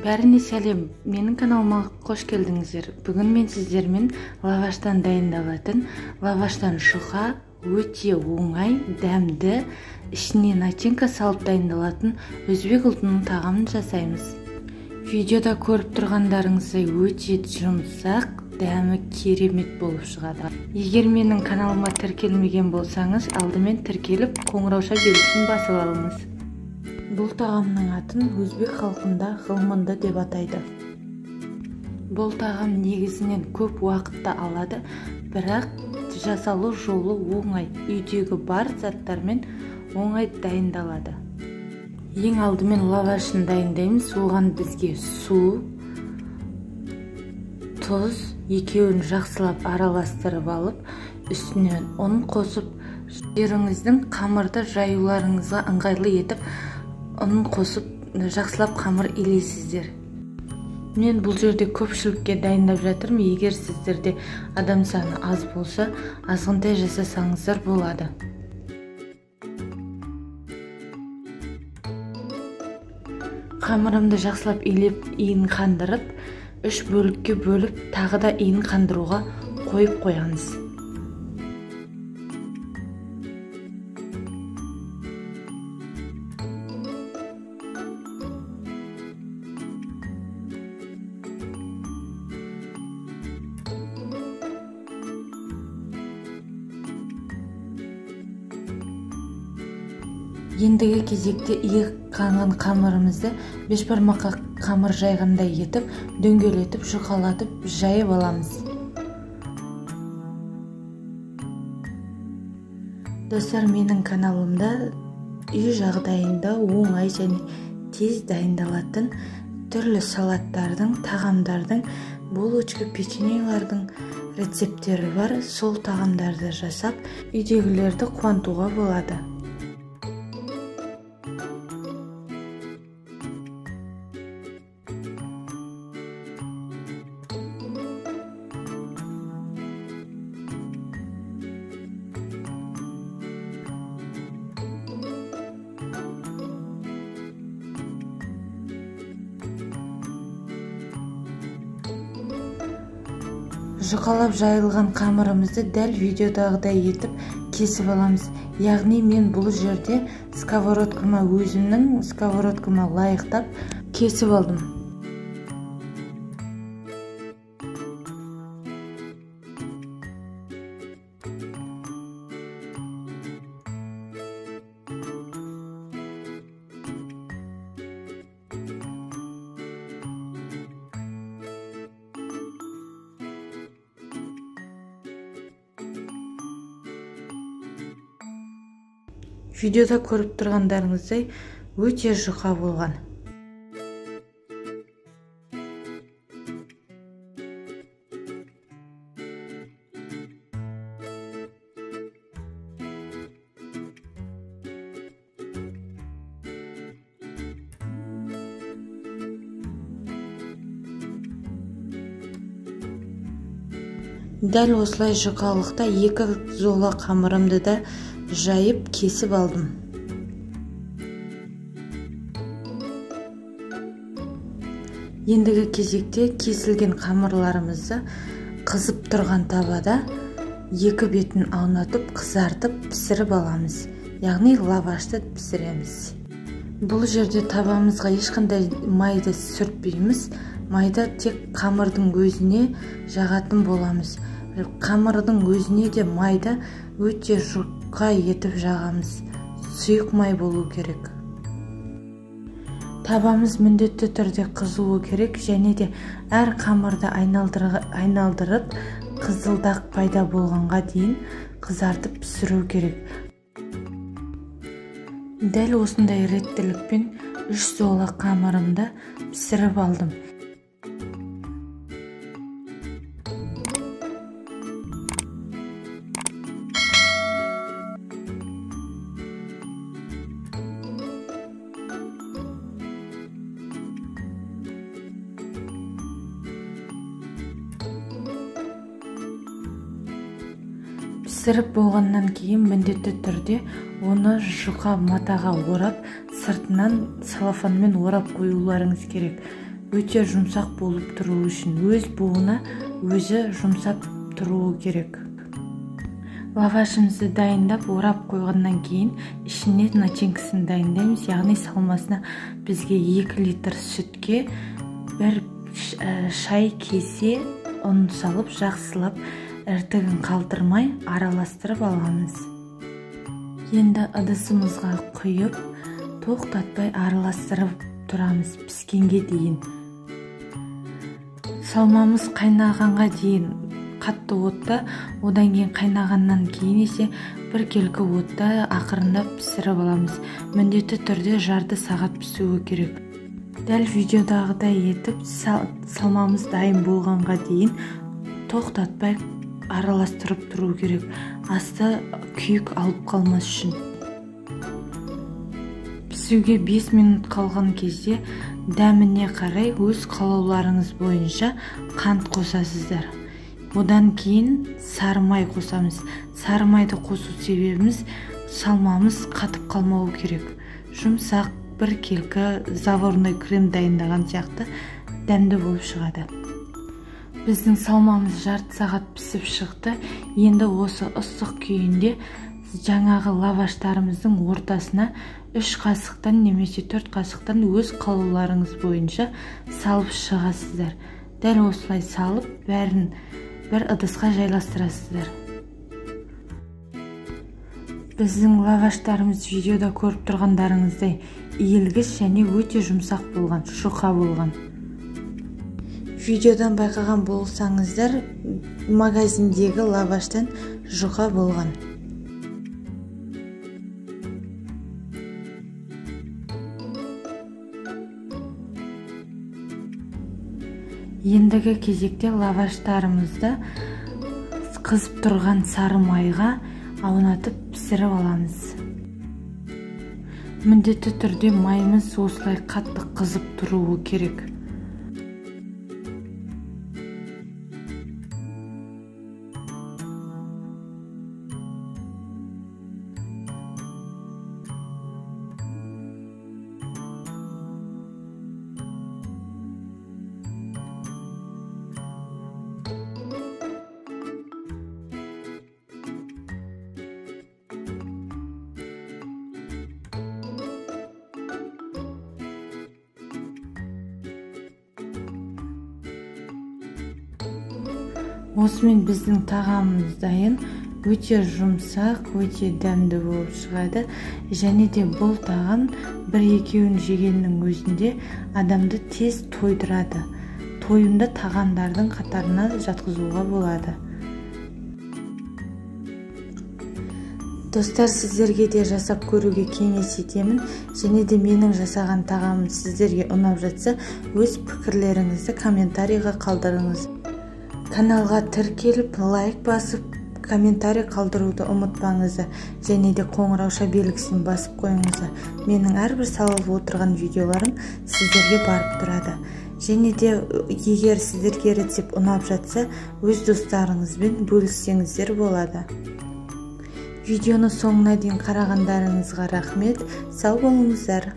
Бәріне сәлем, менің каналыма қош келдіңіздер. Бүгін мен сіздермен лаваштан дайындалатын, лаваштан жұқа, өте оңай, дәмді, ішіне начинка салып дайындалатын өзбек ұлтының тағамын жасаймыз. Видеода көріп тұрғандарыңыздай өте жұмсақ, дәмі керемет болып шығады. Егер менің каналыма тіркелмеген болсаңыз, алдымен тіркеліп, қоңырауша белгісін басып алыңыз. Бұл тағамның атын өзбек халқында ғылмынды деп атайды. Бұл тағам негізінен көп уақытта алады, бірақ жасалу жолы оңай, үйдегі бар заттармен оңай дайындалады. Ең алдымен лавашын дайындаймыз. Оған бізге су, тұз, екеуін жақсылап араластырып алып, үстіне ұн қосып, өздеріңіздің қамырды жаюларыңызға ыңғайлы етіп, ұнын қосып, жақсылап қамыр илейсіздер. Мен бұл жерде көпшілікке дайындап жатырмын. Егер сіздерде адам саны аз болса, азғынтай жасасаңыздар болады. Қамырымды жақсылап илеп, иін қандырып, 3 бөлікке бөліп, тағы да иін қандыруға қойып қоямыз. Ендігі кезекте иі қанған қамырымызды бешбармаққа қамыр жайғандай етіп, дөңгелетіп, жұқалатып, жайып аламыз. Достар, менің каналымда үй жағдайында оңай және тез дайындалатын түрлі салаттардың, тағамдардың, булочка, печеньелардың рецепттері бар. Сол тағамдарды жасап, үйдегілерді қуантуға болады. Жұқалап жайылған қамырымызды дәл видеодағыдай етіп кесіп аламыз. Яғни мен бұл жерде өзімнің сковородкама лайықтап кесіп алдым. Видеода көріп тұрғандарыңыздай өте жұқа болған. Дәл осылай жұқалықта 2 зола қамырымды да жайып кесіп алдым. Ендігі кезекте кесілген қамырларымызды қызып тұрған тавада 2 бетін аунатып, қызартып, пісіріп аламыз. Яғни лавашты пісіреміз. Бұл жерде табамызға ешқандай майды сүртпейміз. Майда тек қамырдың өзіне жағатын боламыз. Қамырдың өзіне де майда өте жұқа етіп жағамыз. Сұйық май болу керек. Табамыз міндетті түрде қызуы керек, және де әр қамырды айналдырып, қызылдақ пайда болғанға дейін қызартып пісіру керек. Дәл осындай реттілікпен 3 зола қамырымды пісіріп алдым. Пісіріп болғаннан кейін міндетті түрде оны жұқа матаға орап, сыртынан салафанмен орап қоюларыңыз керек. өте жұмсақ болып тұруы үшін өз буына өзі жұмсап тұруы керек. Лавашымызды дайындап орап қойғаннан кейін ішіне начинкасын дайындаймыз. Яғни салмасына бізге 2 литр сүтке 1 шай кесе ұн салып, жақсылап іртігін қалдырмай араластырып аламыз. Енді ыдысымызға құйып, тоқтатпай араластырып тұрамыз піскенге дейін. Салмамыз қайнағанға дейін қатты отта, одан кейін қайнағаннан кейін есе 1 келкі отта ақырындап пісіріп аламыз. Міндетті түрде жарты сағат пісуі керек. Дәл видеодағыдай етіп салмамыз дайын болғанға дейін тоқтатпай араластырып тұру керек. Асты күйік алып қалмас үшін. Пісуге 5 минут қалған кезде дәміне қарай өз қалауларыңыз бойынша қант қосасыздар. Одан кейін сары май қосамыз. Сары майды қосу себебіміз салмамыз қатып қалмауы керек. Жұмсақ 1 келкі заварной крем дайындаған сияқты дәмді болып шығады. Біздің салмамыз жарты сағат пісіп шықты. Енді осы ыстық күйінде жаңағы лаваштарымыздың ортасына 3 қасықтан немесе 4 қасықтан өз қалауларыңыз бойынша салып шығасыздар. Дәл осылай салып, бәрін бір ыдысқа жайластырасыздар. Біздің лаваштарымыз видеода көріп тұрғандарыңыздай иілгіш және өте жұмсақ болған, жұқа болған. Видеодан байқаған болсаңыздар, магазиндегі лаваштан жұқа болған. Ендігі кезекте лаваштарымызды қызып тұрған сары майға аунатып пісіріп аламыз. Міндетті түрде майымыз осылай қатты қызып тұруы керек. Осымен біздің тағамымыз дайын, өте жұмсақ, өте дәмді болып шығады. Және де бұл тағам 1-2 жегеннің өзінде адамды тез тойдырады. Тойымды тағамдардың қатарына жатқызуға болады. Достар, сіздерге де жасап көруге кеңес етемін. Және де менің жасаған тағамым сіздерге ұнап жатса, өз пікірлеріңізді комментарийға қалдырыңыз. Каналға тіркеліп, лайк басып, комментарий қалдыруды ұмытпаңыздар. Және де қоңырауша белгісін басып қойыңыздар. Менің әрбір салып отырған видеоларым сіздерге барып тұрады. Және де егер сіздерге рецепт ұнап жатса, өз достарыңызбен бөліссеңіздер болады. Видеоны соңына дейін қарағандарыңызға рахмет. Сау болыңыздар.